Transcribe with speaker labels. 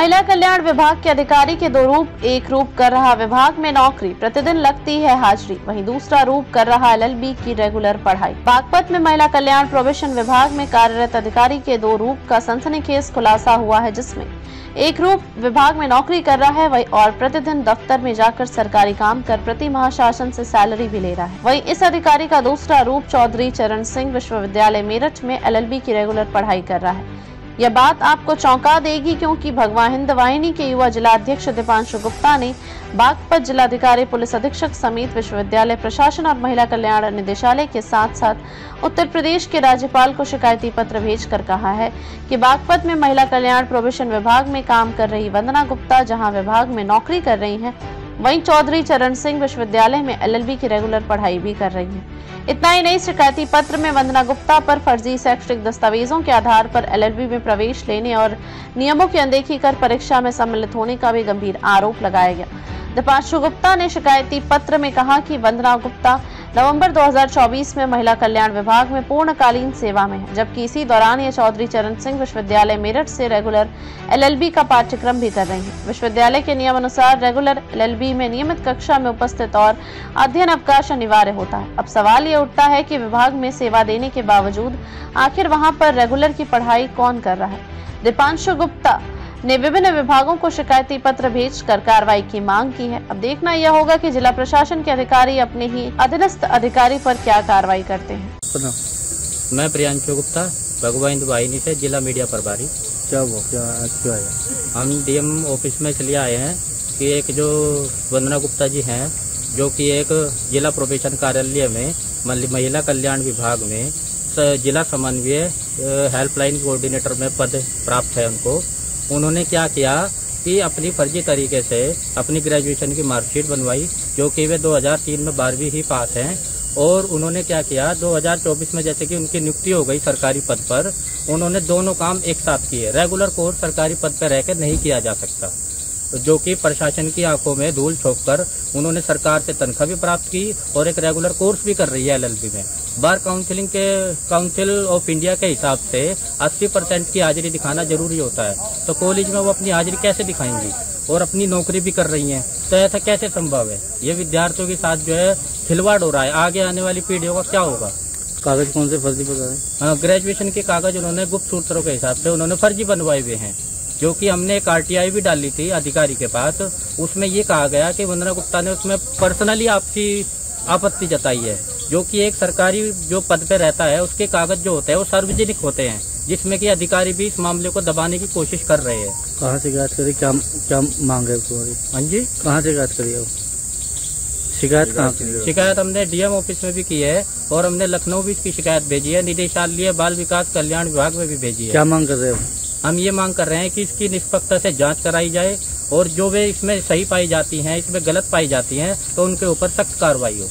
Speaker 1: महिला कल्याण विभाग के अधिकारी के दो रूप, एक रूप कर रहा विभाग में नौकरी, प्रतिदिन लगती है हाजिरी, वहीं दूसरा रूप कर रहा LLB की रेगुलर पढ़ाई। बागपत में महिला कल्याण प्रोबेशन विभाग में कार्यरत अधिकारी के दो रूप का सनसनीखेज खुलासा हुआ है, जिसमें एक रूप विभाग में नौकरी कर रहा है वही और प्रतिदिन दफ्तर में जाकर सरकारी काम कर प्रति माह शासन से सैलरी भी ले रहा है। वहीं इस अधिकारी का दूसरा रूप चौधरी चरण सिंह विश्वविद्यालय मेरठ में LLB की रेगुलर पढ़ाई कर रहा है। यह बात आपको चौंका देगी, क्योंकि भगवा हिंद वाहिनी के युवा जिलाध्यक्ष दीपांशु गुप्ता ने बागपत जिलाधिकारी, पुलिस अधीक्षक समेत विश्वविद्यालय प्रशासन और महिला कल्याण निदेशालय के साथ साथ उत्तर प्रदेश के राज्यपाल को शिकायती पत्र भेजकर कहा है कि बागपत में महिला कल्याण प्रोबेशन विभाग में काम कर रही वंदना गुप्ता जहां विभाग में नौकरी कर रही हैं, वहीं चौधरी चरण सिंह विश्वविद्यालय में LLB की रेगुलर पढ़ाई भी कर रही है। इतना ही नहीं, शिकायती पत्र में वंदना गुप्ता पर फर्जी शैक्षणिक दस्तावेजों के आधार पर LLB में प्रवेश लेने और नियमों की अनदेखी कर परीक्षा में सम्मिलित होने का भी गंभीर आरोप लगाया गया। दीपांशु गुप्ता ने शिकायती पत्र में कहा कि वंदना गुप्ता नवंबर 2024 में महिला कल्याण विभाग में पूर्णकालीन सेवा में है, जबकि इसी दौरान ये चौधरी चरण सिंह विश्वविद्यालय मेरठ से रेगुलर LLB का पाठ्यक्रम भी कर रही है। विश्वविद्यालय के नियम अनुसार रेगुलर LLB में नियमित कक्षा में उपस्थित और अध्ययन अवकाश अनिवार्य होता है। अब सवाल ये उठता है कि विभाग में सेवा देने के बावजूद आखिर वहां पर रेगुलर की पढ़ाई कौन कर रहा है। दीपांशु गुप्ता ने विभिन्न विभागों को शिकायती पत्र भेजकर कार्रवाई की मांग की है। अब देखना यह होगा कि जिला प्रशासन के अधिकारी अपने ही अधीनस्थ अधिकारी पर क्या कार्रवाई करते हैं।
Speaker 2: मैं प्रियांशु गुप्ता, भगवा हिंद वाहिनी से जिला मीडिया प्रभारी।
Speaker 3: क्या आया?
Speaker 2: हम DM ऑफिस में इसलिए आए हैं कि एक जो वंदना गुप्ता जी हैं, जो कि एक जिला प्रोबेशन कार्यालय में महिला कल्याण विभाग में जिला समन्वय हेल्पलाइन कोऑर्डिनेटर में पद प्राप्त है उन्होंने क्या किया कि अपनी फर्जी तरीके से अपनी ग्रेजुएशन की मार्कशीट बनवाई, जो कि वे 2003 में 12वीं ही पास हैं। और उन्होंने क्या किया, 2024 में जैसे कि उनकी नियुक्ति हो गई सरकारी पद पर, उन्होंने दोनों काम एक साथ किए। रेगुलर कोर्स सरकारी पद पर रहकर नहीं किया जा सकता, जो कि प्रशासन की आंखों में धूल झोंककर उन्होंने सरकार से तनख्वाह भी प्राप्त की और एक रेगुलर कोर्स भी कर रही है LLB में। बार काउंसिल ऑफ इंडिया के हिसाब से 80% की हाजिरी दिखाना जरूरी होता है, तो कॉलेज में वो अपनी हाजिरी कैसे दिखाएंगी और अपनी नौकरी भी कर रही हैं, तो ऐसा कैसे संभव है। ये विद्यार्थियों के साथ जो है खिलवाड़ हो रहा है। आगे आने वाली पीढ़ियों का क्या होगा।
Speaker 3: कागज कौन से फर्जी बता रहे?
Speaker 2: हाँ, ग्रेजुएशन के कागज उन्होंने गुप्त सूत्रों के हिसाब से उन्होंने फर्जी बनवाए हुए हैं, जो कि हमने एक RTI भी डाली थी अधिकारी के पास। उसमें ये कहा गया कि वंदना गुप्ता ने उसमें पर्सनली आपसी आपत्ति जताई है, जो कि एक सरकारी जो पद पे रहता है उसके कागज जो होते हैं वो सार्वजनिक होते हैं, जिसमें कि अधिकारी भी इस मामले को दबाने की कोशिश कर रहे हैं।
Speaker 3: कहाँ से शिकायत करी, क्या मांग है तुम्हारी?
Speaker 2: हाँ जी,
Speaker 3: कहाँ से शिकायत करी है? शिकायत कहाँ की?
Speaker 2: शिकायत हमने DM ऑफिस में भी की है और हमने लखनऊ भी इसकी शिकायत भेजी है, निदेशालय बाल विकास कल्याण विभाग में भी भेजी है।
Speaker 3: क्या मांग कर रहे हो?
Speaker 2: हम ये मांग कर रहे हैं कि इसकी निष्पक्षता से जांच कराई जाए और जो वे इसमें सही पाई जाती हैं, इसमें गलत पाई जाती हैं, तो उनके ऊपर सख्त कार्रवाई हो।